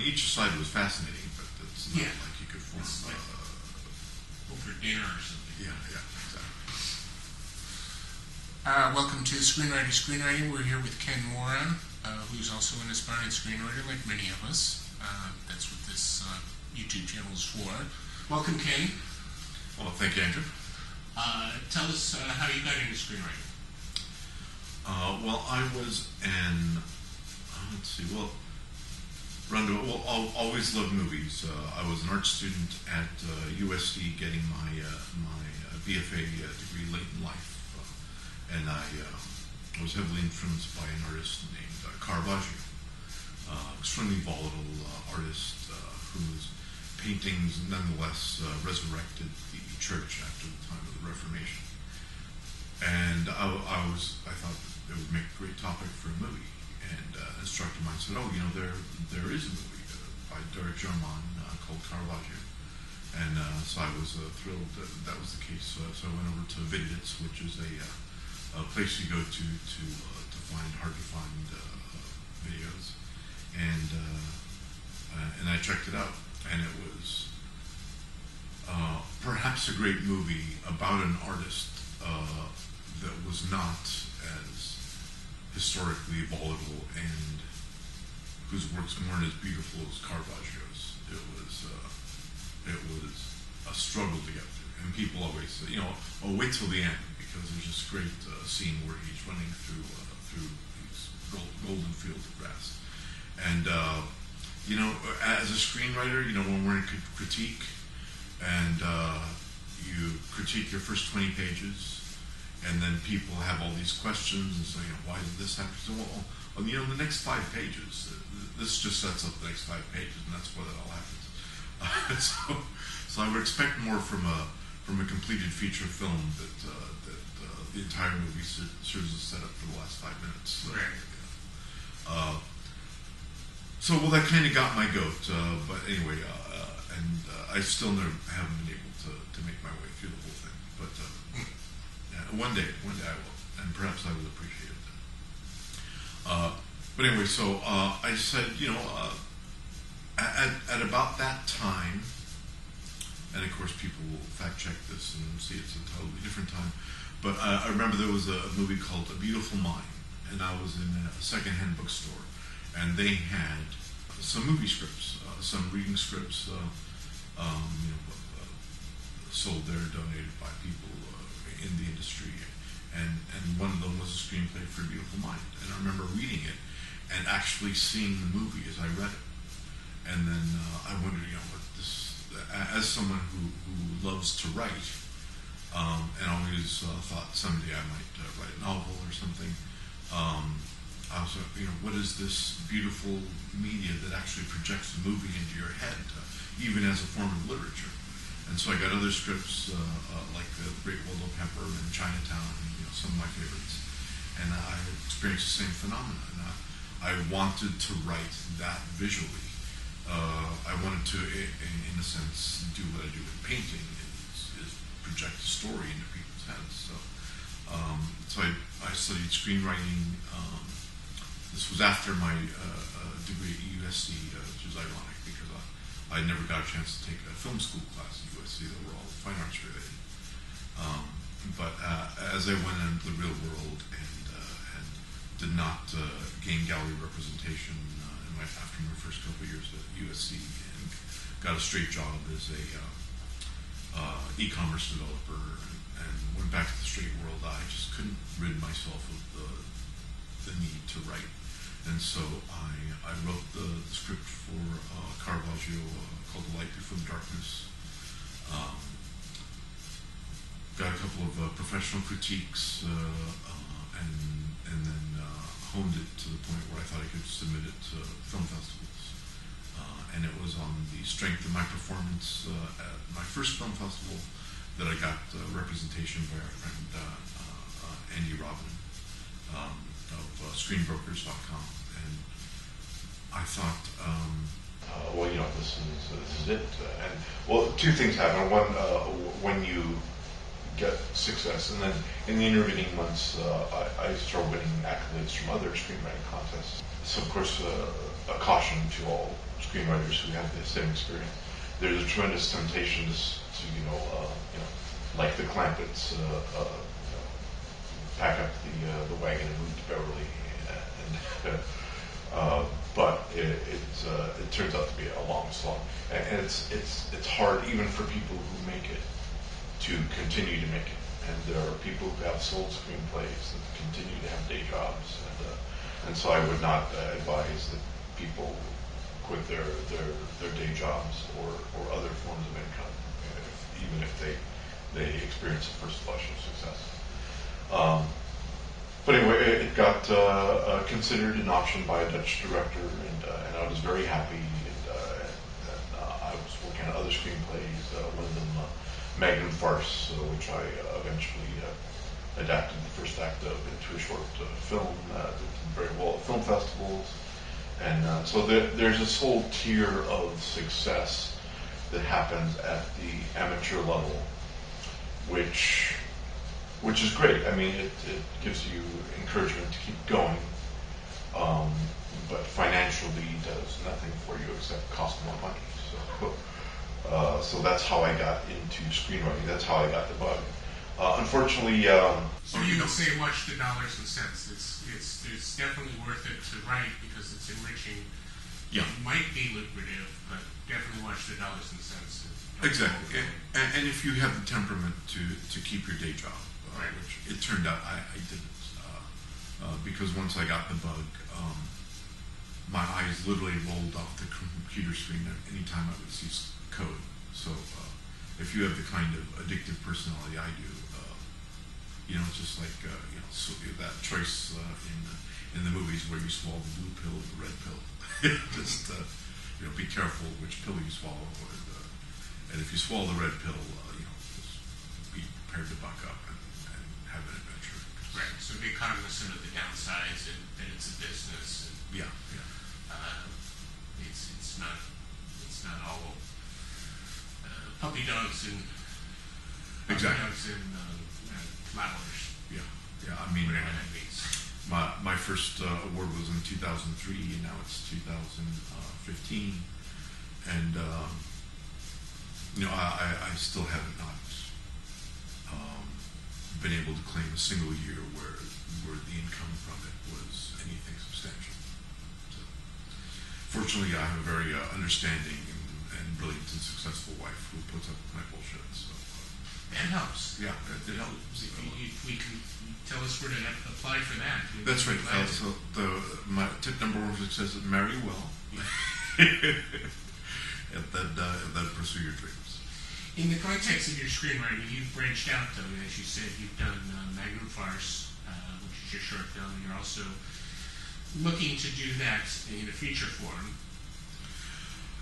each side was fascinating, but it's not like you could form. It's like over dinner or something. Yeah, exactly. Welcome to Screenwriting. We're here with Ken Mora, who's also an aspiring screenwriter, like many of us. That's what this YouTube channel is for. Welcome, Ken. Well, thank you, Andrew. Tell us how you got into screenwriting. Well, I was I've always loved movies. I was an art student at USD getting my BFA degree late in life. And I was heavily influenced by an artist named Caravaggio, extremely volatile artist whose paintings nonetheless resurrected the church after the time of the Reformation. And I thought it would make a great topic for a movie. And an instructor of mine said, there is a movie by Derek Jarman called Caravaggio. And so I was thrilled that was the case. So I went over to Viditz, which is a place you go to find hard-to-find videos. And I checked it out. And it was perhaps a great movie about an artist that was not as historically volatile and whose works weren't as beautiful as Caravaggio's. It was a struggle to get through, and people always say, wait till the end, because there's this great scene where he's running through these golden fields of grass, and as a screenwriter, when we're in critique, and you critique your first 20 pages. And then people have all these questions and say, why did this happen? So, the next 5 pages, this just sets up the next 5 pages, and that's where that all happens. So I would expect more from a completed feature film that the entire movie serves as a setup for the last 5 minutes. Right. That kind of got my goat. But anyway, I still haven't been able to make my way through the whole thing. But one day I will, and perhaps I will appreciate it then. But anyway, so I said, at about that time, and of course people will fact check this and see it's a totally different time, but I remember there was a movie called A Beautiful Mind, and I was in a secondhand bookstore, and they had some movie scripts, some reading scripts, sold there, donated by people in the industry, and one of them was a screenplay for A Beautiful Mind, and I remember reading it and actually seeing the movie as I read it, and then I wondered, what this, as someone who loves to write, and always thought someday I might write a novel or something. I was what is this beautiful media that actually projects a movie into your head, even as a form of literature? And so I got other scripts like The Great Waldo Pepper and Chinatown, and, some of my favorites. And I experienced the same phenomena. And I wanted to write that visually. I wanted to, in a sense, do what I do with painting, is project a story into people's heads. So I studied screenwriting. This was after my degree at USD, which is ironic because I never got a chance to take a film school class at USC. They were all fine arts related. But as I went into the real world and did not gain gallery representation after my first couple of years at USC, and got a straight job as a e-commerce developer, and went back to the straight world, I just couldn't rid myself of the need to write. And so I wrote the script for Caravaggio called The Light Before the Darkness. Got a couple of professional critiques, and then honed it to the point where I thought I could submit it to film festivals. And it was on the strength of my performance at my first film festival that I got representation by our friend Andy Robin of screenbrokers.com. And I thought, this is it. And two things happen. One, when you get success, and then in the intervening months, I started winning accolades from other screenwriting contests. So, of course, a caution to all screenwriters who have the same experience. There's a tremendous temptation to like the Clampetts, pack up the wagon and move to Beverly, but it turns out to be a long slog, and it's hard even for people who make it to continue to make it. And there are people who have sold screenplays that continue to have day jobs, and so I would not advise that people quit their day jobs or other forms of income, even if they experience a first flush of success. But anyway, it got considered and optioned by a Dutch director, and I was very happy. And I was working on other screenplays, one of them, Magnum Farce, which I eventually adapted the first act of into a short film. Did very well at film festivals. And so there's this whole tier of success that happens at the amateur level, which is great. I mean, it gives you encouragement to keep going, but financially does nothing for you except cost more money. So that's how I got into screenwriting. That's how I got the bug. Unfortunately, so you would say watch the dollars and cents. It's definitely worth it to write because it's enriching. Yeah. It might be lucrative, but definitely watch the dollars and cents. Exactly. And if you have the temperament to keep your day job, right. Which it turned out I didn't, because once I got the bug, my eyes literally rolled off the computer screen anytime I would see code. So if you have the kind of addictive personality I do, it's just like so that choice in the movies where you swallow the blue pill or the red pill. Just be careful which pill you swallow, and if you swallow the red pill, just be prepared to buck up and have an adventure. Right. So be cognizant of the downsides and that it's a business. And, yeah. It's not all puppy dogs and flowers. Yeah. I mean, whatever that means. My first award was in 2003, and now it's 2015, and I still have not been able to claim a single year where the income from it was anything substantial. So, fortunately, I have a very understanding and brilliant and successful wife who puts up with my bullshit. So that helps. Yeah, it helps. If we can tell us where to apply for that. That's right. So my tip number one for success is marry well, and then pursue your dreams. In the context of your screenwriting, you've branched out, though. As you said, you've done Magnum Farce, which is your short film. You're also looking to do that in a feature form.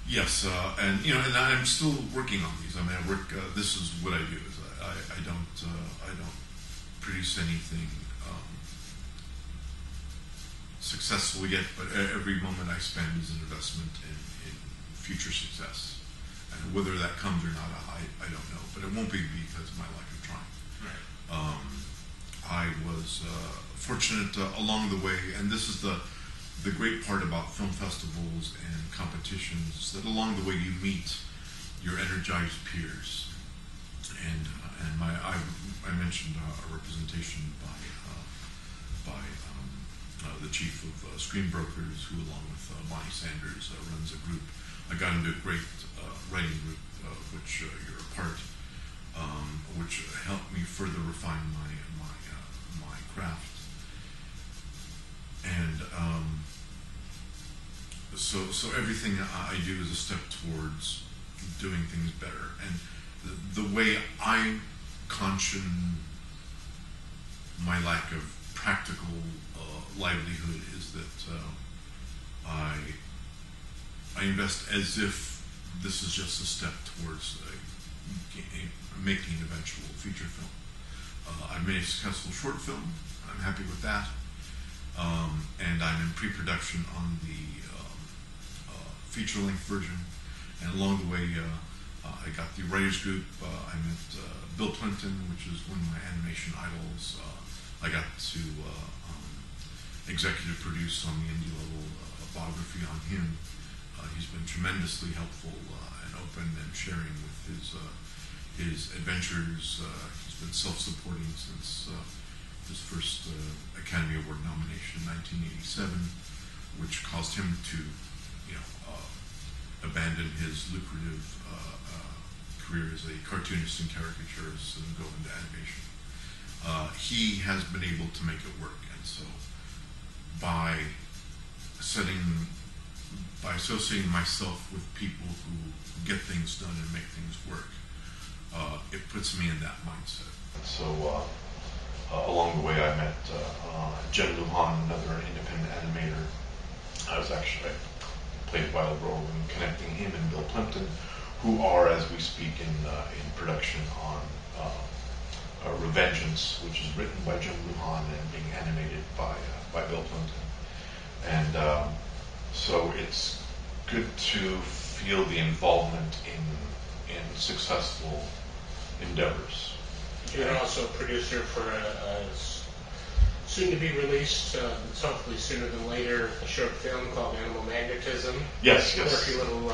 Yes, and I'm still working on these. I mean, I work. This is what I do. Is I don't produce anything successful yet, but every moment I spend is an investment in future success. And whether that comes or not, I don't know. But it won't be because of my lack of trying. Right. I was fortunate along the way, and this is the great part about film festivals and competitions, is that along the way you meet your energized peers. And I mentioned a representation by the chief of Screenbrokers, who along with Bonnie Sanders runs a group. I got into a great writing group, which you're a part, which helped me further refine my craft. And so everything I do is a step towards doing things better. And the way I caution my lack of practical livelihood is that I invest as if this is just a step towards making an eventual feature film. I've made a successful short film. I'm happy with that. And I'm in pre-production on the feature-length version. And along the way, I got the writers group. I met Bill Clinton, which is one of my animation idols. I got to executive produce on the indie level a biography on him. He's been tremendously helpful and open and sharing with his adventures. He's been self-supporting since his first Academy Award nomination in 1987, which caused him to, abandon his lucrative career as a cartoonist and caricaturist and go into animation. He has been able to make it work, and so by associating myself with people who get things done and make things work, it puts me in that mindset. So along the way, I met Jen Lujan, another independent animator. I played a vital role in connecting him and Bill Plimpton, who are, as we speak, in production on Revengeance, which is written by Jen Lujan and being animated by Bill Plimpton. And so it's good to feel the involvement in successful endeavors. You're also a producer for a soon-to-be released, hopefully sooner than later, a short film called Animal Magnetism. Yes. Quirky little...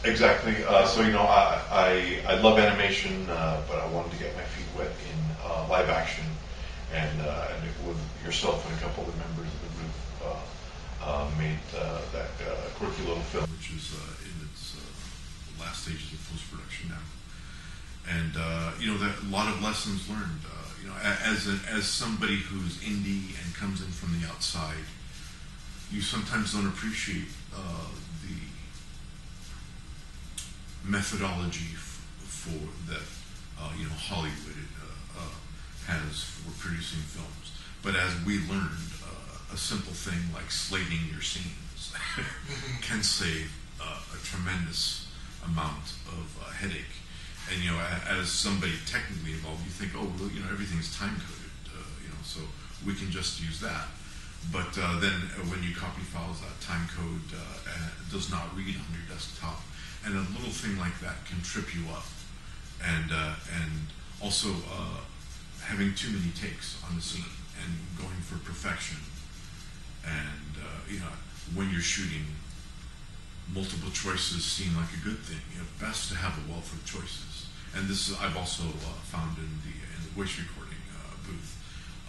Exactly. So, I love animation, but I wanted to get my feet wet in live action, and with yourself and a couple of the members of the group made that quirky little film, which is in its last stages of post-production now. And a lot of lessons learned. As somebody who's indie and comes in from the outside, you sometimes don't appreciate the methodology for that Hollywood has for producing films. But as we learned, a simple thing like slating your scenes can save a tremendous amount of headache. And as somebody technically involved, you think, everything's time coded, so we can just use that. But then when you copy files, that time code does not read on your desktop, and a little thing like that can trip you up. And also having too many takes on the scene and going for perfection. And when you're shooting, multiple choices seem like a good thing. Best to have a wealth of choices. And this is I've also found in the voice recording booth,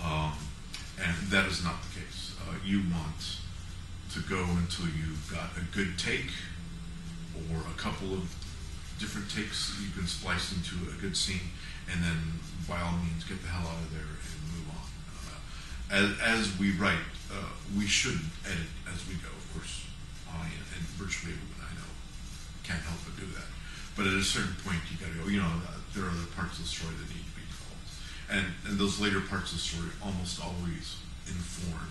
and that is not the case. You want to go until you've got a good take, or a couple of different takes you can splice into a good scene, and then by all means get the hell out of there and move on. As we write, we should edit as we go. Of course, I and virtually everyone I know can't help but do that. But at a certain point, you got to go, there are other parts of the story that need to be developed. And those later parts of the story almost always inform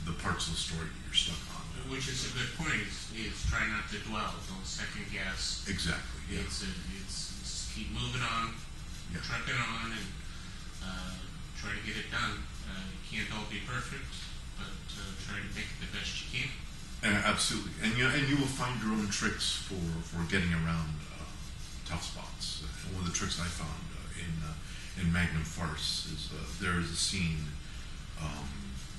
the parts of the story that you're stuck on. Which is a good point, is try not to dwell, don't second guess. Exactly, yeah. It's keep moving on, trucking on, and try to get it done. It can't all be perfect, but try to make it the best you can. Absolutely. And you will find your own tricks for getting around tough spots. One of the tricks I found in Magnum Farce is there is a scene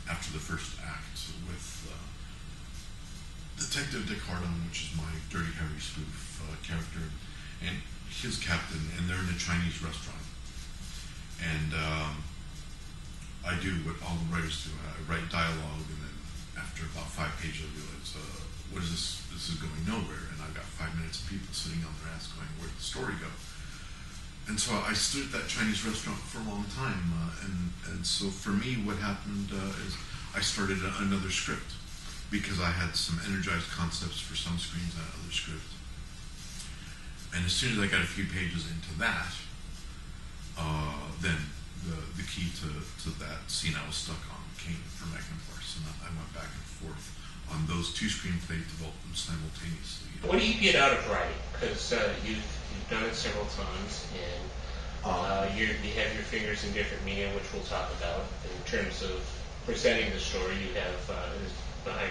after the first act with Detective Dick Hardon, which is my Dirty Harry spoof character, and his captain, and they're in a Chinese restaurant. And I do what all the writers do. I write dialogue, and then after about 5 pages, I realize, what is this? This is going nowhere. And I've got 5 minutes of people sitting on their ass going, where'd the story go? And so I stood at that Chinese restaurant for a long time. And so for me, what happened is I started another script because I had some energized concepts for some screens and another script. And as soon as I got a few pages into that, then the key to that scene I was stuck on came from Magnum Farce, and I went back and forth on those 2 screenplays, developed them simultaneously. What do you get out of writing? Because you've done it several times, and you have your fingers in different media, which we'll talk about. In terms of presenting the story, you have behind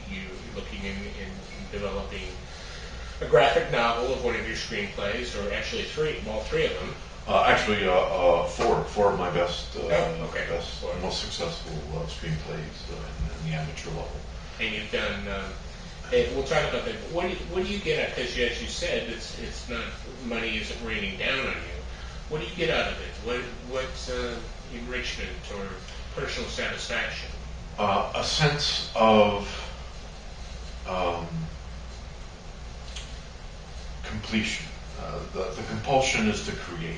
you looking in developing a graphic novel of one of your screenplays, or actually all 3 of them. Actually, 4 of my best, Four. most successful screenplays in the amateur level. And you've done Hey, we'll talk about that. What do you get at? Because as you said, it's not money isn't raining down on you. What do you get out of it? What enrichment or personal satisfaction? A sense of um, completion. The compulsion is to create.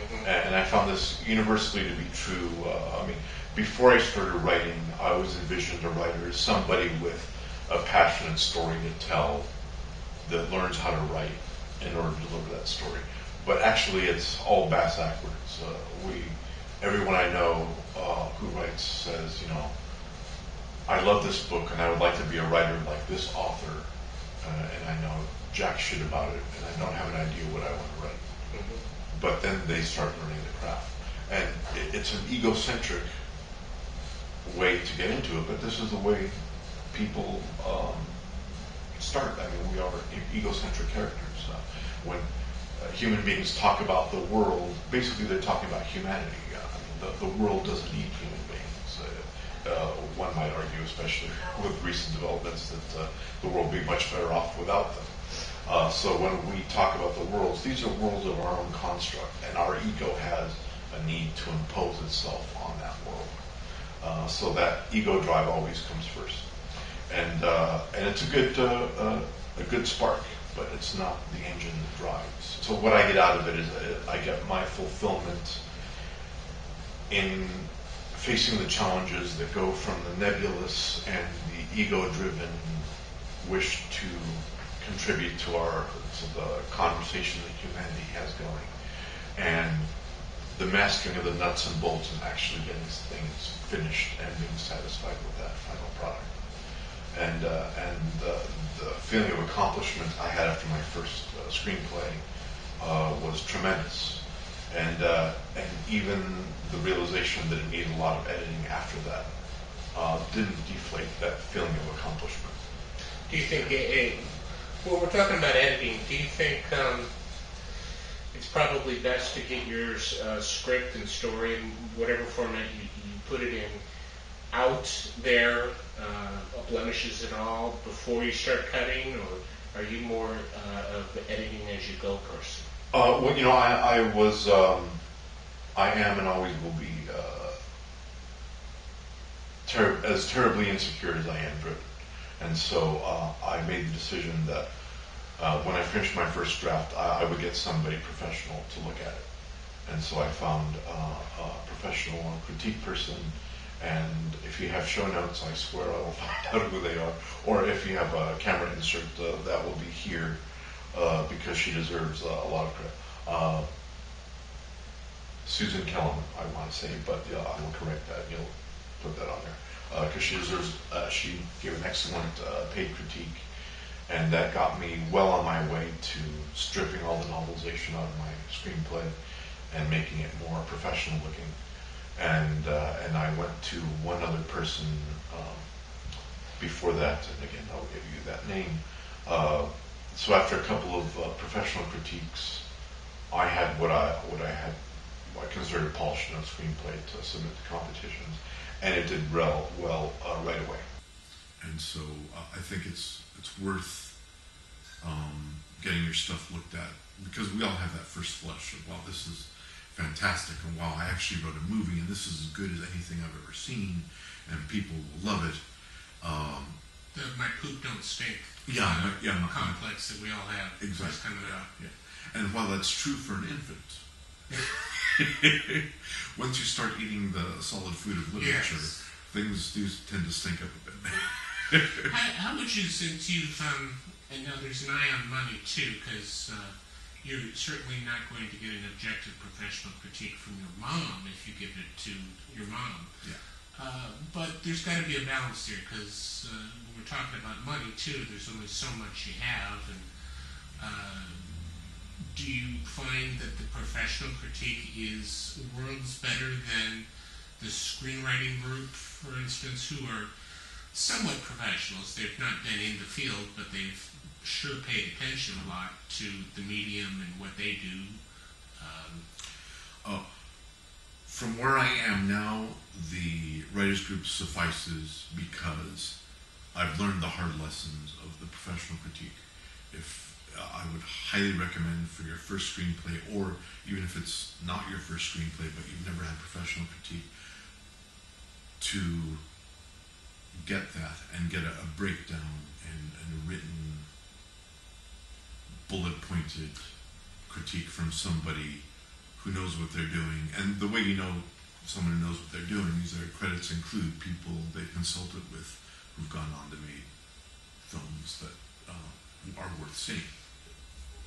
Mm-hmm. And I found this universally to be true. I mean, before I started writing, I always envisioned a writer as somebody with a passionate story to tell that learns how to write in order to deliver that story. But actually, it's all bass backwards. Everyone I know who writes says, I love this book and I would like to be a writer like this author, and I know jack shit about it, and I don't have an idea what I want to write. Mm-hmm. But then they start learning the craft. And it's an egocentric way to get into it, but this is the way people start. I mean, we are egocentric characters. When human beings talk about the world, basically they're talking about humanity. I mean, the world doesn't need human beings. One might argue, especially with recent developments, that the world would be much better off without them. So when we talk about the worlds, these are worlds of our own construct, and our ego has a need to impose itself on that world. So that ego drive always comes first, and it's a good spark, but it's not the engine that drives. So what I get out of it is I get my fulfillment in facing the challenges that go from the nebulous and the ego-driven wish to contribute to the conversation that humanity has going, and the mastering of the nuts and bolts and actually getting things finished and being satisfied with that final product. And the feeling of accomplishment I had after my first screenplay was tremendous, and even the realization that it needed a lot of editing after that didn't deflate that feeling of accomplishment. Do you think, well, we're talking about editing, do you think it's probably best to get your script and story in whatever format you put it in out there, blemishes and all, before you start cutting, or are you more of the editing as you go person? Well, I am and always will be as terribly insecure as I am driven. And so I made the decision that when I finished my first draft, I would get somebody professional to look at it. And so I found a professional critique person, and if you have show notes, I swear I will find out who they are. Or if you have a camera insert, that will be here because she deserves a lot of credit. Susan Kellum, I want to say, but I will correct that. You'll put that on there because she deserves. She gave an excellent paid critique, and that got me well on my way to stripping all the novelization out of my screenplay and making it more professional looking. And I went to one other person before that, and again I'll give you that name. So after a couple of professional critiques, I had what I considered polished enough screenplay to submit to competitions, and it did well right away. And so I think it's worth getting your stuff looked at, because we all have that first flush of, wow, this is fantastic, and wow, I actually wrote a movie, and this is as good as anything I've ever seen, and people will love it. My poop don't stink. My complex that we all have. Exactly. Yeah. And while that's true for an infant, once you start eating the solid food of literature, yes, things do tend to stink up a bit. How much is, since you've, and now there's an eye on money too, because you're certainly not going to get an objective professional critique from your mom if you give it to your mom. Yeah. But there's got to be a balance there, because when we're talking about money too, there's only so much you have, and do you find that the professional critique is worlds better than the screenwriting group, for instance, who are somewhat professionals? They've not been in the field, but they've sure paid attention a lot to the medium and what they do. From where I am now, the writers group suffices, because I've learned the hard lessons of the professional critique. If I would highly recommend for your first screenplay, or even if it's not your first screenplay, but you've never had professional critique, to get that and get a breakdown and a written, bullet-pointed critique from somebody who knows what they're doing. And the way you know someone who knows what they're doing is their credits include people they've consulted with who've gone on to make films that are worth seeing.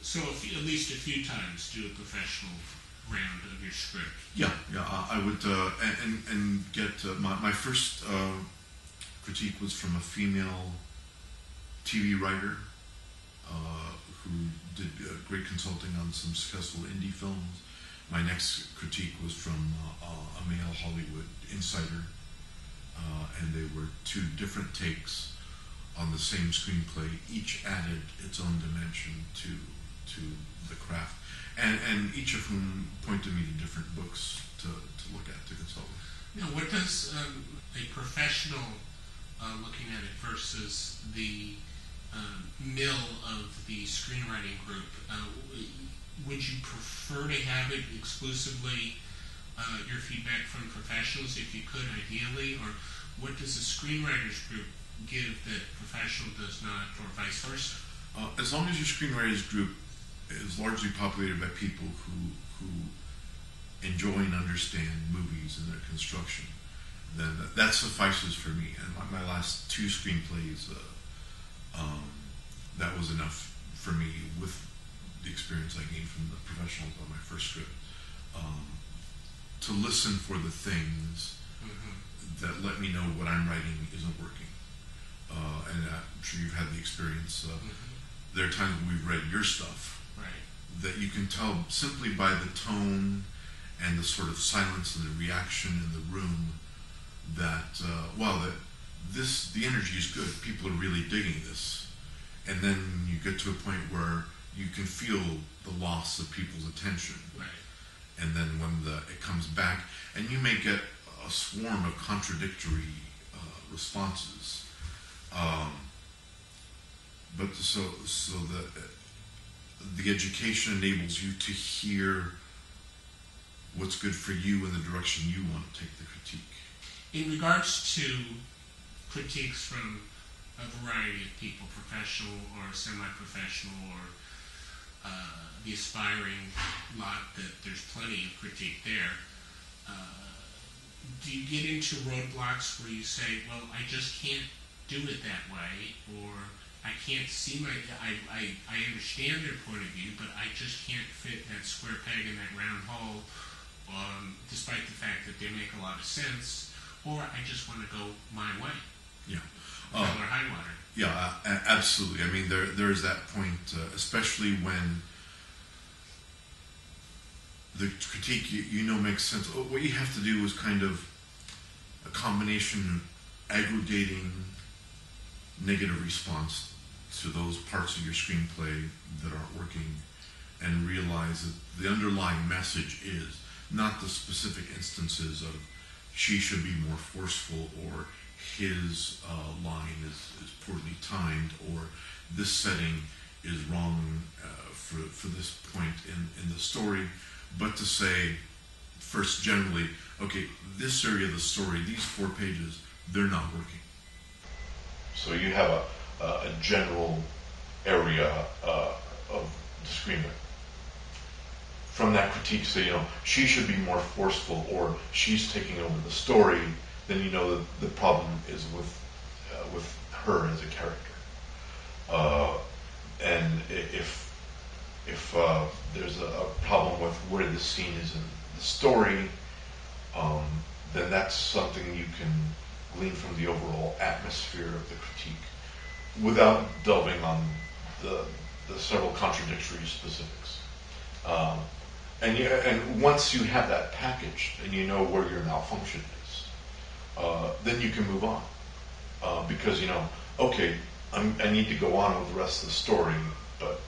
So at least a few times do a professional round of your script. Yeah, I would, and get my first critique was from a female TV writer who did great consulting on some successful indie films. My next critique was from a male Hollywood insider, and they were two different takes on the same screenplay. Each added its own dimension to the craft, and each of whom pointed me to different books to look at, to consult with. Now, what does a professional looking at it versus the mill of the screenwriting group, would you prefer to have it exclusively your feedback from professionals if you could, ideally, or what does the screenwriters group give that professional does not, or vice versa? As long as your screenwriters group is largely populated by people who enjoy and understand movies and their construction, then that suffices for me. And my last two screenplays, that was enough for me with the experience I gained from the professionals on my first script, to listen for the things that let me know what I'm writing isn't working. And I'm sure you've had the experience. There are times when we've read your stuff, right, that you can tell simply by the tone and the sort of silence and the reaction in the room that the energy is good. People are really digging this, and then you get to a point where you can feel the loss of people's attention, right. And then when it comes back, and you may get a swarm of contradictory responses. But so the education enables you to hear what's good for you in the direction you want to take the critique. In regards to critiques from a variety of people, professional or semi-professional, or the aspiring lot, that there's plenty of critique there, do you get into roadblocks where you say, well, I just can't do it that way, or I can't see I understand their point of view, but I just can't fit that square peg in that round hole, despite the fact that they make a lot of sense, or I just want to go my way. Yeah. Hell or high water. Yeah, absolutely. I mean, there is that point, especially when the critique makes sense. What you have to do is kind of a combination of aggregating negative response to those parts of your screenplay that aren't working, and realize that the underlying message is not the specific instances of she should be more forceful, or his line is poorly timed, or this setting is wrong for this point in the story, but to say first generally, okay, this area of the story, these 4 pages, they're not working. So you have a general area of the screenplay. From that critique, say, she should be more forceful, or she's taking over the story, then you know that the problem is with her as a character. And if there's a problem with where the scene is in the story, then that's something you can glean from the overall atmosphere of the critique, without delving on the several contradictory specifics. And once you have that packaged and you know where your malfunction is, then you can move on. Because okay, I need to go on with the rest of the story, but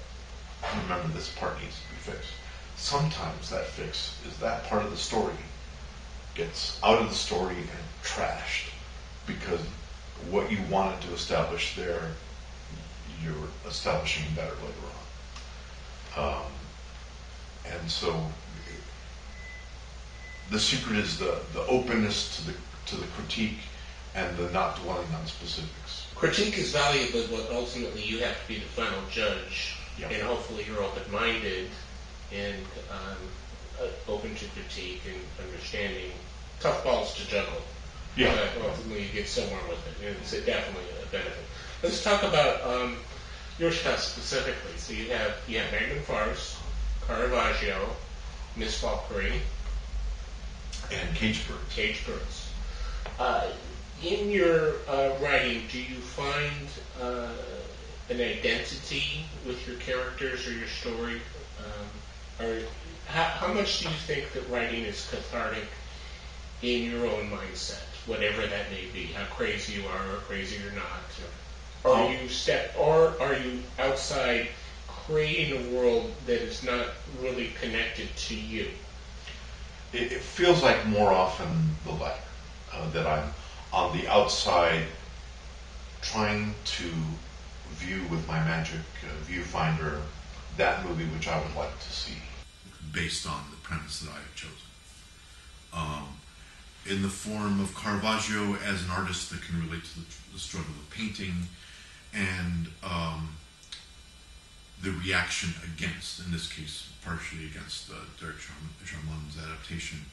remember, this part needs to be fixed. Sometimes that fix is that part of the story gets out of the story and trashed because what you wanted to establish there, you're establishing better later on. And so the secret is the openness to the critique and the not dwelling on specifics. Critique is valuable, but ultimately you have to be the final judge, Yeah. and hopefully you're open-minded and open to critique and understanding. Tough balls to juggle. Yeah. But ultimately you get somewhere with it, and it's definitely a benefit. Let's talk about your stuff specifically. So you have Magnum Farce, Caravaggio, Miss Valkyrie, And Cage Birds. Cage Birds. In your writing, do you find an identity with your characters or your story? Or how much do you think that writing is cathartic in your own mindset, whatever that may be? How crazy you are or crazy you're not? Or are you outside creating a world that is not really connected to you? It feels like more often the latter, that I'm on the outside trying to view with my magic viewfinder that movie which I would like to see, based on the premise that I have chosen. In the form of Caravaggio as an artist that can relate to the struggle of painting and the reaction against, in this case, partially against Derek Jarman's adaptation,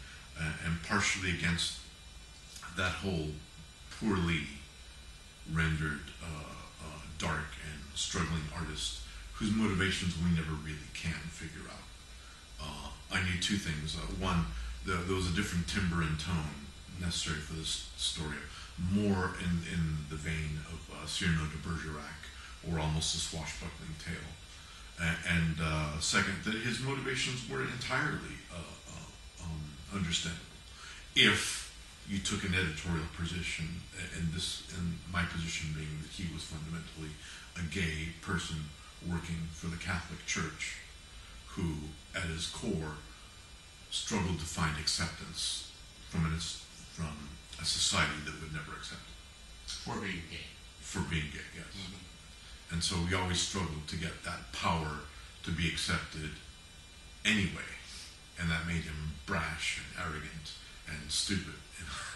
and partially against that whole poorly rendered, dark and struggling artist whose motivations we never really can figure out. I knew two things. One, there was a different timbre and tone necessary for this story, more in the vein of Cyrano de Bergerac, or almost a swashbuckling tale. And second, that his motivations were entirely understandable if you took an editorial position, in my position being that he was fundamentally a gay person working for the Catholic Church, who, at his core, struggled to find acceptance from a society that would never accept it. For being gay. For being gay, yes. Mm-hmm. And so we always struggled to get that power to be accepted anyway, and that made him brash and arrogant and stupid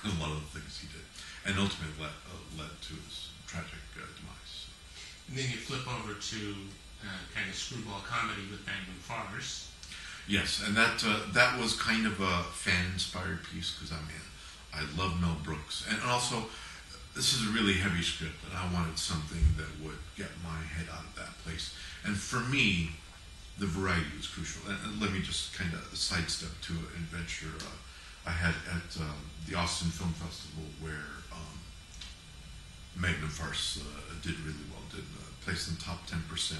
in a lot of the things he did, and ultimately led to his tragic demise. And then you flip over to kind of screwball comedy with Magnum Farce. Yes, and that was kind of a fan-inspired piece, because I love Mel Brooks, and also this is a really heavy script, and I wanted something that would get my head out of that place. And for me, the variety was crucial. And let me just kind of sidestep to an adventure I had at the Austin Film Festival, where Magnum Farce did really well, placed in the top 10%.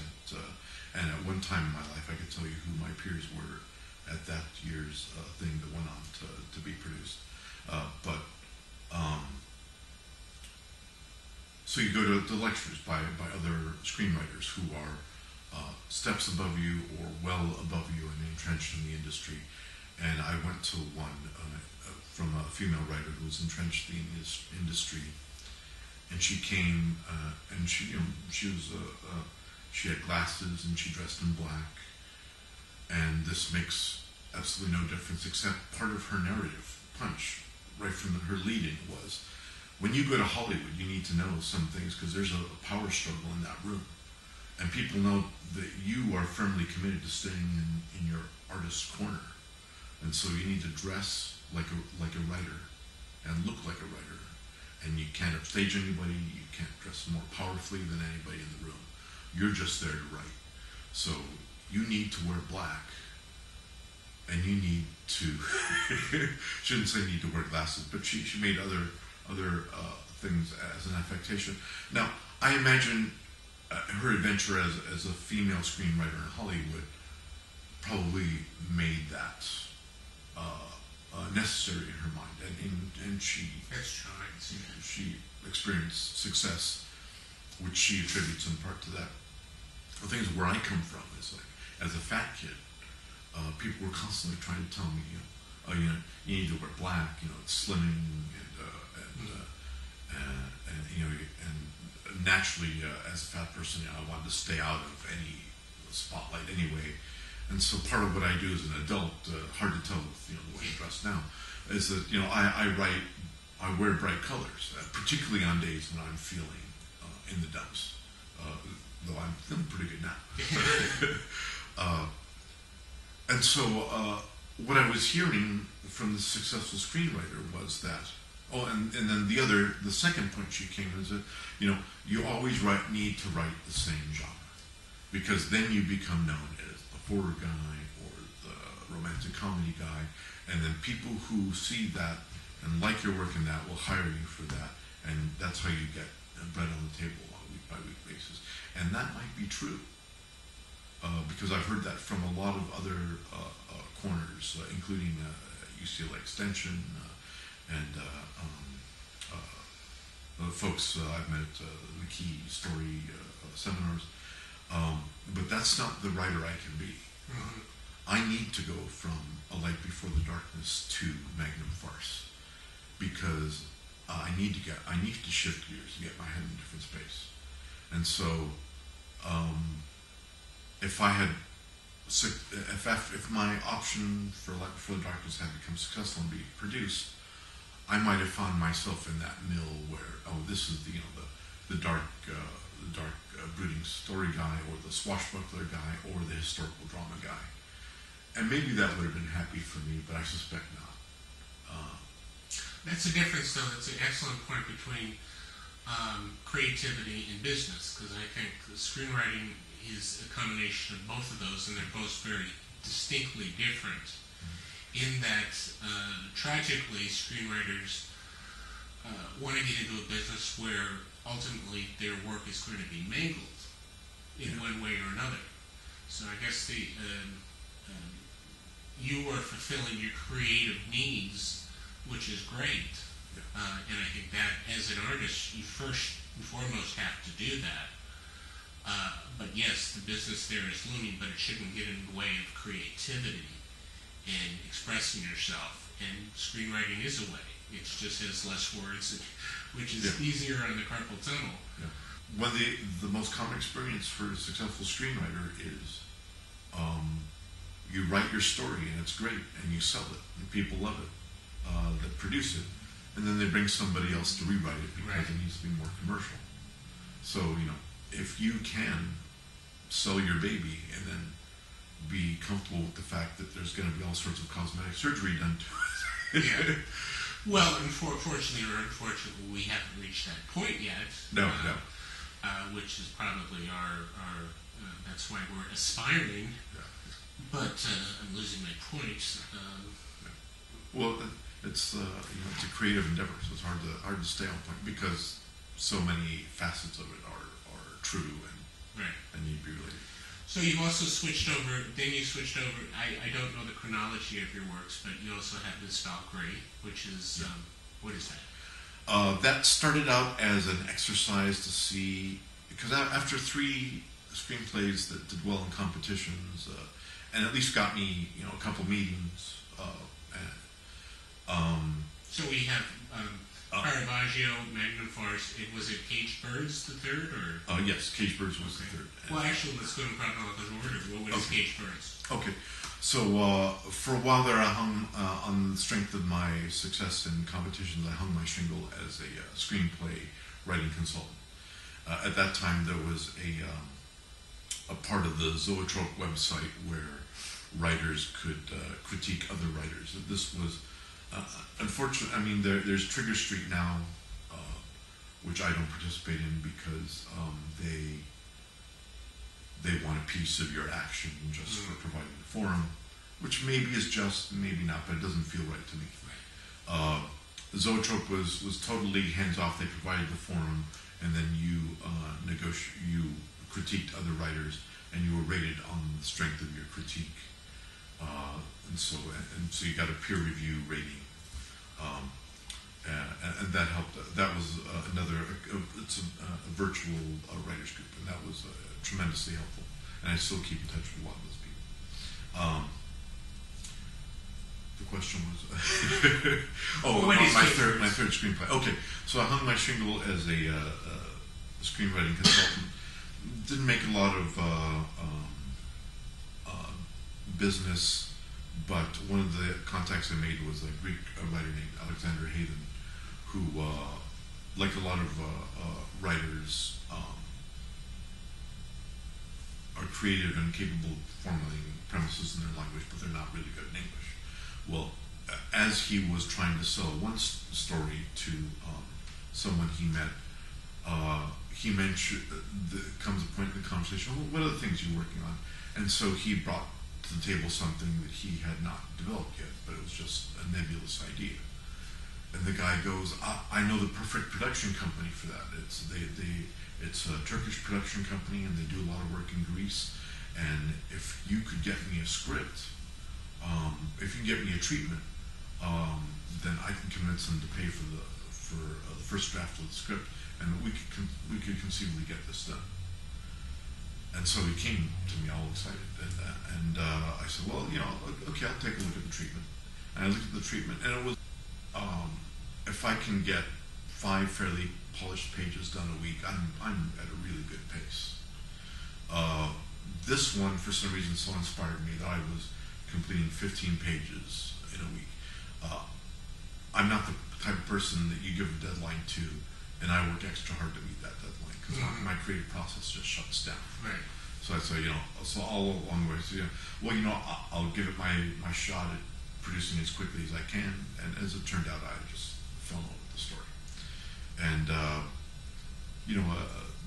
And at one time in my life, I could tell you who my peers were at that year's thing that went on to be produced. So you go to lectures by other screenwriters who are steps above you or well above you and entrenched in the industry. And I went to one from a female writer who was entrenched in the industry, and she came and she had glasses and she dressed in black, and this makes absolutely no difference, except part of her narrative punch right from her lead-in was, when you go to Hollywood, you need to know some things because there's a power struggle in that room. And people know that you are firmly committed to staying in your artist's corner. And so you need to dress like a writer and look like a writer. And you can't upstage anybody, you can't dress more powerfully than anybody in the room. You're just there to write. So you need to wear black. And you need to, shouldn't say need to wear glasses, but she made other things as an affectation. Now, I imagine her adventure as a female screenwriter in Hollywood probably made that necessary in her mind, and she experienced success, which she attributes in part to that. The things where I come from is like, as a fat kid, people were constantly trying to tell me, you need to wear black, it's slimming, and naturally, as a fat person, I wanted to stay out of any spotlight anyway. And so part of what I do as an adult, hard to tell with the way I dress now, is that I wear bright colors, particularly on days when I'm feeling in the dumps. Though I'm feeling pretty good now. And so what I was hearing from the successful screenwriter was that, and then the second point she came is that, you always need to write the same genre, because then you become known as the horror guy or the romantic comedy guy, and then people who see that and like your work in that will hire you for that, and that's how you get bread on the table on a week-by-week basis. And that might be true, because I've heard that from a lot of other corners, including UCLA Extension and the folks I've met at the Key Story seminars. But that's not the writer I can be. Mm-hmm. I need to go from A Light Before the Darkness to Magnum Farce, because I need to shift gears and get my head in a different space. And so, if my option for Light Before the Darkness had become successful and be produced, I might have found myself in that mill where, this is the dark brooding story guy, or the swashbuckler guy, or the historical drama guy. And maybe that would have been happy for me, but I suspect not. That's the difference, though. That's an excellent point between creativity and business, because I think the screenwriting is a combination of both of those, and they're both very distinctly different. In that, tragically, screenwriters want to get into a business where ultimately their work is going to be mangled in one way or another. So I guess you are fulfilling your creative needs, which is great. And I think that as an artist, you first and foremost have to do that. But yes, the business there is looming, but it shouldn't get in the way of creativity and expressing yourself. And screenwriting is a way. It just has less words, which is easier on the carpal tunnel. Yeah. Well, the most common experience for a successful screenwriter is you write your story and it's great and you sell it and people love it, that produce it, and then they bring somebody else to rewrite it because it needs to be more commercial. So, if you can sell your baby and then be comfortable with the fact that there's going to be all sorts of cosmetic surgery done to it. Yeah. Well, fortunately or unfortunately, we haven't reached that point yet. No. Which is probably our that's why we're aspiring. Yeah. But I'm losing my point. Well, it's it's a creative endeavor, so it's hard to stay on point because so many facets of it are true and need to be related. So you've also switched over. Then you switched over. I don't know the chronology of your works, but you also have this Valkyrie, which is what is that? That started out as an exercise to see, because after 3 screenplays that did well in competitions, and at least got me a couple meetings. So we have Caravaggio, Magnum Farce. Was it Caged Birds the third, or? Yes, Caged Birds was the third. Well, actually, let's go in chronological order. What is Caged Birds? Okay. So for a while there, I hung on the strength of my success in competitions. I hung my shingle as a screenplay writing consultant. At that time, there was a part of the Zoetrope website where writers could critique other writers. This was unfortunate. I mean, there's Trigger Street now, which I don't participate in because they want a piece of your action just for providing the forum, which maybe is just, maybe not, but it doesn't feel right to me. Zoetrope was totally hands off. They provided the forum, and then you critiqued other writers, and you were rated on the strength of your critique. And so you got a peer review rating, and that helped. That was it's a virtual writers group, and that was tremendously helpful. And I still keep in touch with a lot of those people. The question was, my third screenplay. Okay, so I hung my shingle as a screenwriting consultant. Didn't make a lot of business, but one of the contacts I made was a Greek writer named Alexander Hayden, who, like a lot of writers, are creative and capable of formulating premises in their language, but they're not really good in English. Well, as he was trying to sell one story to someone he met, he mentioned, comes a point in the conversation, well, what other things are you working on? And so he brought to the table something that he had not developed yet, but it was just a nebulous idea. And the guy goes, I know the perfect production company for that. It's a Turkish production company, and they do a lot of work in Greece. And if you could get me a script, if you can get me a treatment, then I can convince them to pay for the first draft of the script, and we could conceivably get this done. And so he came to me all excited, and I said, well, okay, I'll take a look at the treatment. And I looked at the treatment, and it was, if I can get 5 fairly polished pages done a week, I'm at a really good pace. This one, for some reason, so inspired me that I was completing 15 pages in a week. I'm not the type of person that you give a deadline to, and I work extra hard to meet that deadline, because my creative process just shuts down. Right. So I say, so all along the way, so, I'll give it my shot at producing as quickly as I can, and as it turned out, I just fell in love with the story. And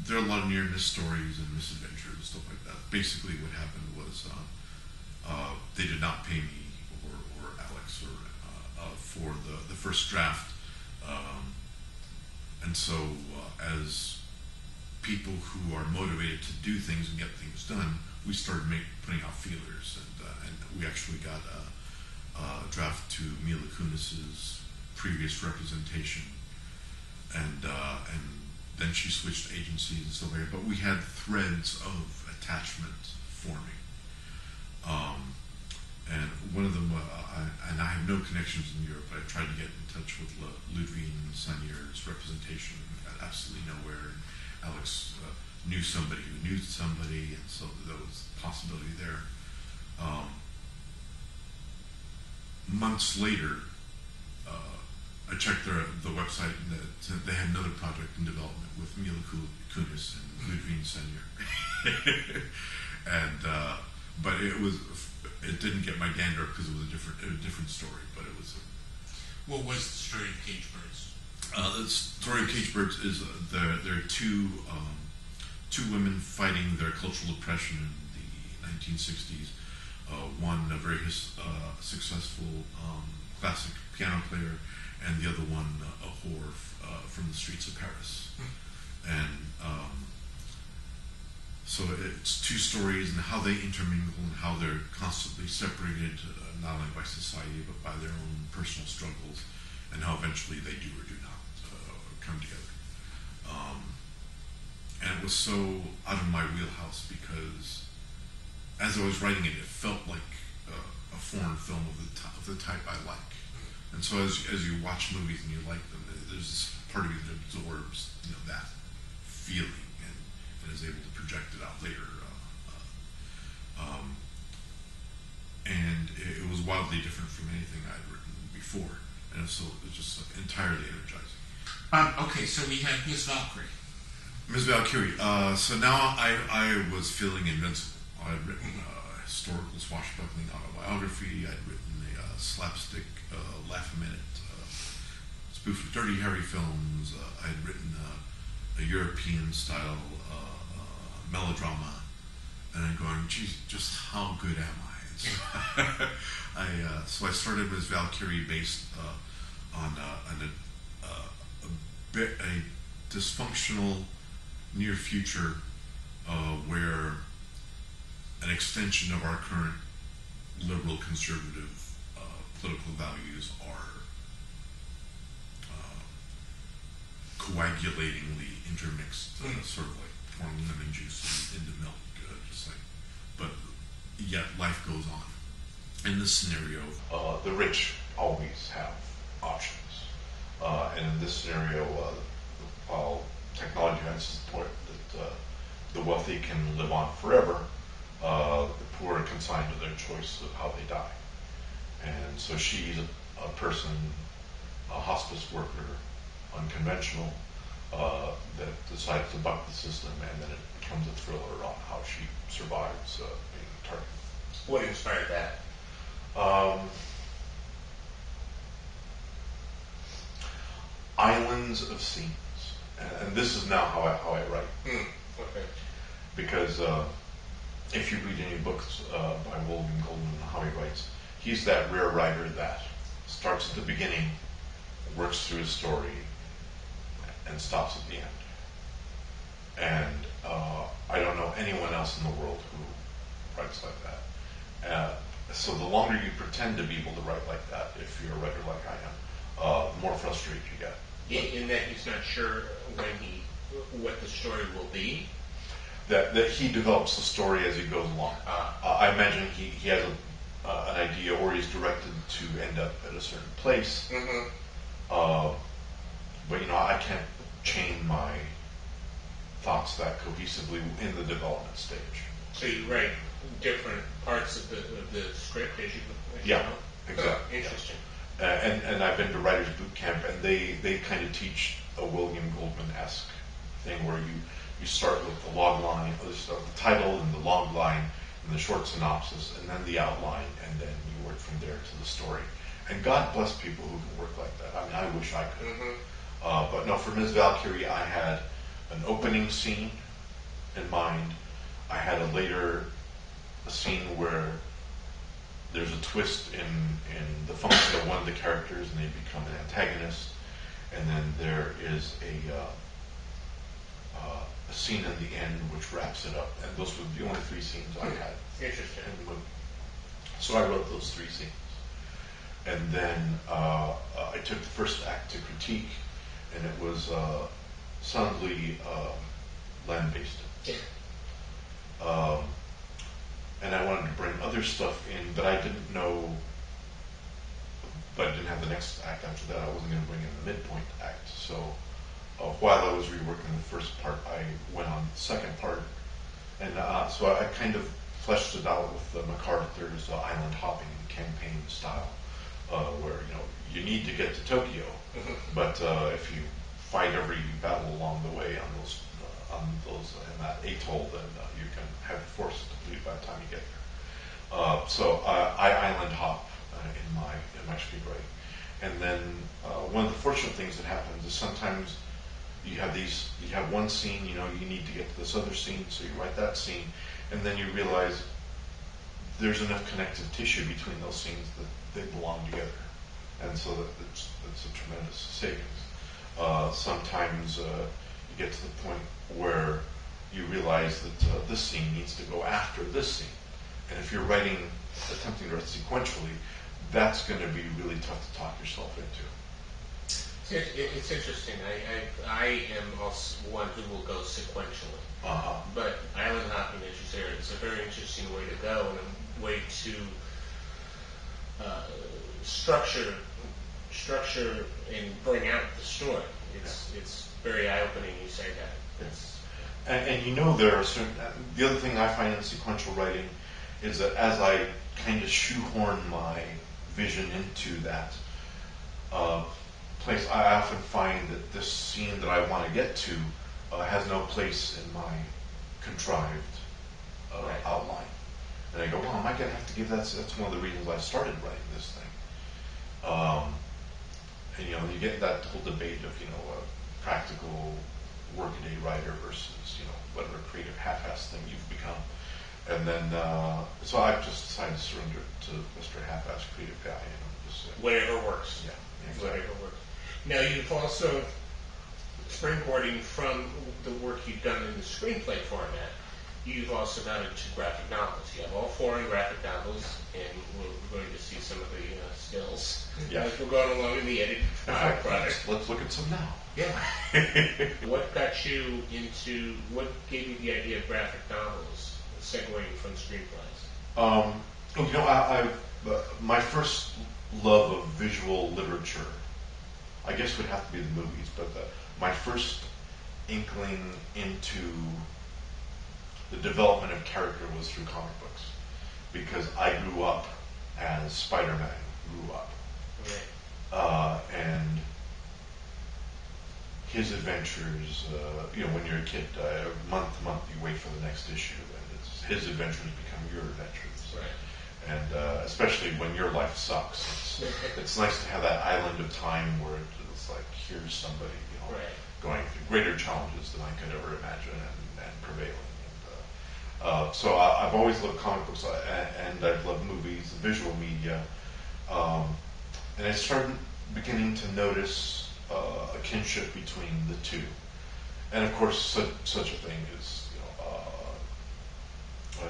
there are a lot of near-miss stories and misadventures and stuff like that. Basically, what happened was they did not pay me or Alex for the first draft, and so as people who are motivated to do things and get things done, we started putting out feelers, and we actually got a draft to Mila Kunis's previous representation, and then she switched agencies and stuff like that. But we had threads of attachment forming, and one of them, and I have no connections in Europe, but I tried to get in touch with Ludwine Sanier's representation, got absolutely nowhere. And Alex knew somebody who knew somebody, and so there was a possibility there. Months later, I checked the website, and they had another project in development with Mila Kunis and Ludwine Sanier. And but it didn't get my gander up because it was a different story. But it was. What was the story of Cage Birds? The story of Cage Birds is there are two women fighting their cultural oppression in the 1960s. One a very successful classic piano player, and the other one a whore from the streets of Paris. And so it's two stories and how they intermingle and how they're constantly separated, not only by society but by their own personal struggles, and how eventually they do or do not come together. And it was so out of my wheelhouse because as I was writing it, it felt like a foreign film of the type I like. And so as you watch movies and you like them, there's this part of you that absorbs that feeling and is able to project it out later. And it was wildly different from anything I'd written before, and so it was just entirely energizing. Okay, so we had Miss Valkyrie. Ms. Valkyrie. So now I was feeling invincible. I had written a historical swashbuckling autobiography. I'd written a slapstick, laugh-a-minute spoof of Dirty Harry films. I'd written a European-style melodrama. And I'm going, geez, just how good am I? So I started Ms. Valkyrie based on a dysfunctional near future where an extension of our current liberal conservative political values are coagulatingly intermixed, sort of like pouring lemon juice into milk, but yet life goes on. In this scenario, the rich always have options, and in this scenario, while technology advances to the point that the wealthy can live on forever, the poor are consigned to their choice of how they die. And so she's a person, a hospice worker, unconventional, that decides to buck the system, and then it becomes a thriller on how she survives being a target. What inspired that? Islands of scenes, and this is now how I write. Okay. Because if you read any books by William Goldman and how he writes, he's that rare writer that starts at the beginning, works through his story, and stops at the end. And I don't know anyone else in the world who writes like that. So the longer you pretend to be able to write like that, if you're a writer like I am, the more frustrated you get. In that he's not sure what the story will be? That he develops the story as he goes along. I imagine he has an idea, or he's directed to end up at a certain place. But I can't chain my thoughts that cohesively in the development stage. So you write different parts of the script as you Yeah, go? exactly. Interesting. And I've been to Writers Boot Camp, and they kind of teach a William Goldman-esque thing where you start with the log line, the title and the log line, and the short synopsis, and then the outline, and then you work from there to the story. And God bless people who can work like that. I mean, I wish I could. But no, for Ms. Valkyrie, I had an opening scene in mind. I had a scene where there's a twist in the function of one of the characters, and they become an antagonist. And then there is a scene in the end which wraps it up. And those were the only three scenes I had. Interesting. In the movie. So I wrote those three scenes. And then I took the first act to critique, and it was soundly land-based. Yeah. And I wanted to bring other stuff in, but I didn't know, but I didn't have the next act after that. I wasn't going to bring in the midpoint act. So while I was reworking the first part, I went on the second part. And so I kind of fleshed it out with MacArthur's island hopping campaign style, where you need to get to Tokyo, but if you fight every battle along the way on those in that atoll, then you can have forces depleted by the time you get there. So I island hop in my screenwriting, and then one of the fortunate things that happens is sometimes you have one scene, you need to get to this other scene, so you write that scene, and then you realize there's enough connective tissue between those scenes that they belong together, and so it's a tremendous savings. Sometimes you get to the point where you realize that this scene needs to go after this scene, and if you're attempting to write sequentially, that's going to be really tough to talk yourself into. It's interesting. I am also one who will go sequentially. But island hopping, as you say, it's a very interesting way to go, and a way to structure and bring out the story. It's very eye-opening. You say that. And there are certain. The other thing I find in sequential writing is that as I kind of shoehorn my vision into that place, I often find that this scene that I want to get to has no place in my contrived outline. And I go, well, am I going to have to give that? That's one of the reasons I started writing this thing. And you get that whole debate of a practical workaday writer versus whatever creative half-ass thing you've become. And then so I've just decided to surrender to Mr. Half-ass creative guy. Whatever works. Yeah, exactly. Whatever works. Now you've also springboarding from the work you've done in the screenplay format. You've also gone into graphic novels. You have all 4 in graphic novels, and we're going to see some of the stills as we're going along in the edited product. Let's look at some now. Yeah. What gave you the idea of graphic novels, segueing from screenplays? My first love of visual literature, I guess would have to be the movies, but my first inkling into the development of character was through comic books, because I grew up as Spider-Man grew up, and his adventures. When you're a kid, month to month you wait for the next issue, and his adventures become your adventures. Right. And especially when your life sucks, it's nice to have that island of time where it's like, here's somebody, going through greater challenges than I could ever imagine and prevailing. And so I've always loved comic books, and I've loved movies, visual media, and I started beginning to notice a kinship between the two. And of course, such a thing is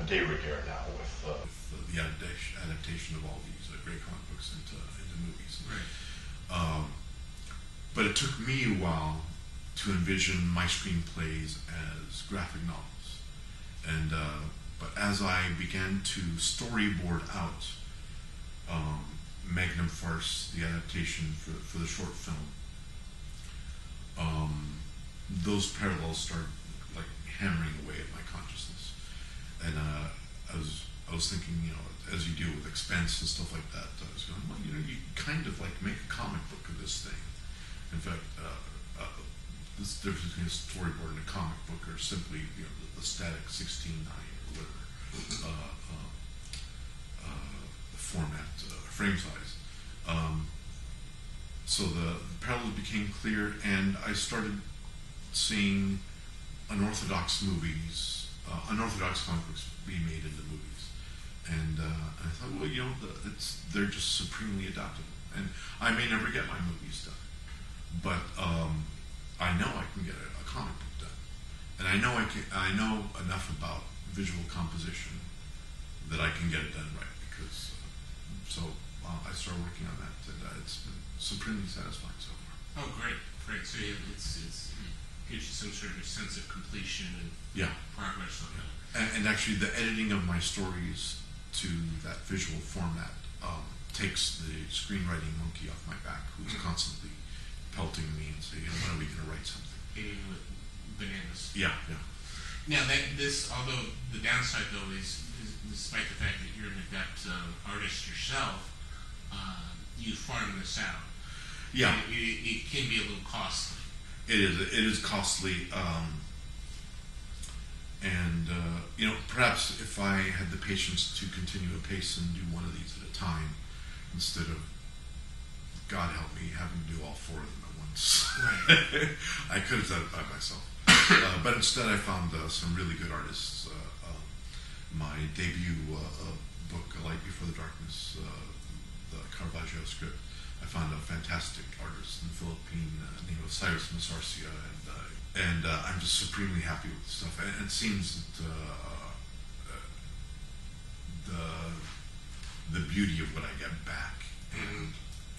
de rigueur now with the adaptation of all these great comic books into movies. Right. But it took me a while to envision my screenplays as graphic novels. And but as I began to storyboard out Magnum Farce, the adaptation for the short film, those parallels started like hammering away at my consciousness. And I was thinking, as you deal with expense and stuff like that, I was going, well, you kind of like make a comic book of this thing. In fact, this difference between a storyboard and a comic book are simply, the static 16:9 or whatever the format, frame size. So the parallels became clear, and I started seeing unorthodox comic books being made into movies. And I thought, well, they're just supremely adaptable. And I may never get my movies done, but I know I can get a comic book done, and I know I know enough about visual composition that I can get it done right. Because I started working on that, and it's been supremely satisfying so far. Oh, great. So it gives you some sort of a sense of completion and progress on that. And actually, the editing of my stories to that visual format takes the screenwriting monkey off my back, who's constantly pelting me and saying, when are we going to write something? Hitting with bananas. Yeah. Now, although the downside, though, is despite the fact that you're an adept artist yourself, you farm this out. Yeah. It can be a little costly. It is costly. And perhaps if I had the patience to continue a pace and do one of these at a time, instead of, God help me, having to do all four of them at once, Right. I could have done it by myself. But instead I found some really good artists. My debut book, A Light Before the Darkness, the Caravaggio script, I found a fantastic artist in the Philippine named Cyrus Masarcia, and I'm just supremely happy with the stuff. And it seems that the beauty of what I get back and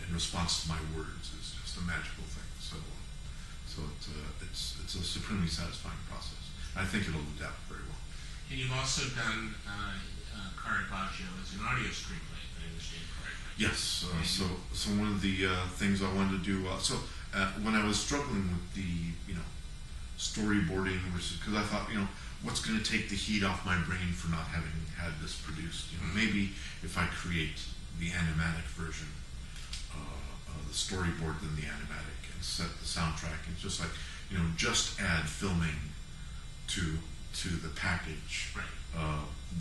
in response to my words is just a magical thing. So it's a supremely satisfying process. I think it'll adapt very well. And you've also done Caravaggio as an audio screenplay, if I understand correctly. Yes. So one of the things I wanted to do. When I was struggling with the storyboarding, because I thought, what's going to take the heat off my brain for not having had this produced? Maybe if I create the animatic version, the storyboard, then the animatic, and set the soundtrack, and just like just add filming to the package. Right.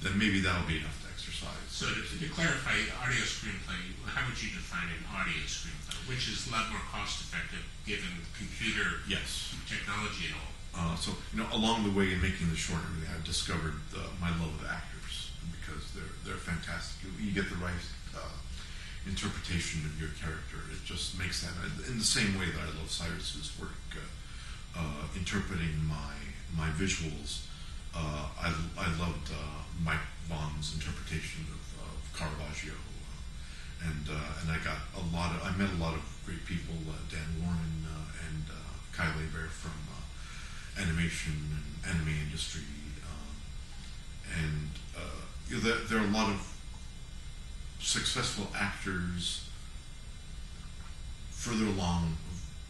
Then maybe that'll be enough to exercise. So to clarify, audio screenplay, how would you define an audio screenplay? Which is a lot more cost effective given computer technology and all. So along the way in making the short, I've discovered my love of actors, because they're fantastic. You get the right interpretation of your character. It just makes that, in the same way that I love Cyrus's work, interpreting my visuals. I loved Mike Vaughn's interpretation of Caravaggio, and I met a lot of great people, Dan Warren and Kai Leber from animation and anime industry, and there are a lot of successful actors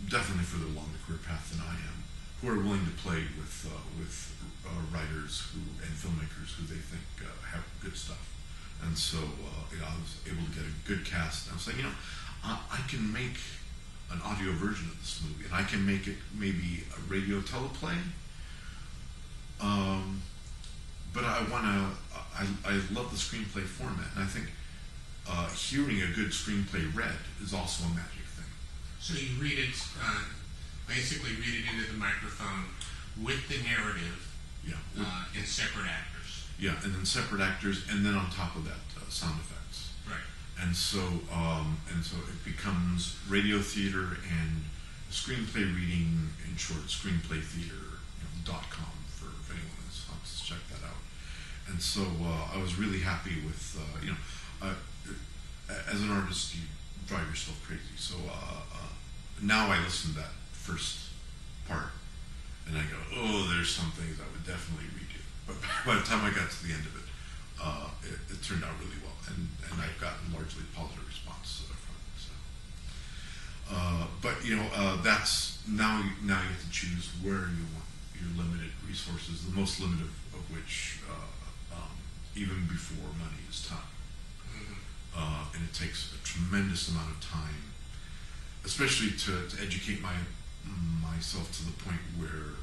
definitely further along the career path than I am, who are willing to play with writers and filmmakers who they think have good stuff. And so I was able to get a good cast. And I was like, I can make an audio version of this movie, and I can make it maybe a radio teleplay. But I love the screenplay format, and I think hearing a good screenplay read is also a magic thing. So you read it, basically read it into the microphone with the narrative, and separate actors. Yeah, and then separate actors, and then on top of that, sound effects. Right. And so it becomes radio theater and screenplay reading, in short, screenplaytheater.com for if anyone wants to check that out. And so I was really happy with, as an artist, you drive yourself crazy. So now I listen to that first part, and I go, oh, there's some things I would definitely redo. But by the time I got to the end of it, it turned out really well, and I've gotten largely positive response from it. So, but that's now you have to choose where you want your limited resources. The most limited of which, even before money, is time. And it takes a tremendous amount of time, especially to educate myself to the point where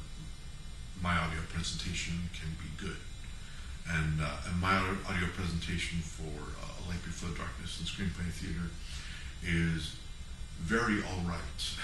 my audio presentation can be good. And my audio presentation for A Light Before the Darkness and Screenplay Theater is very all right.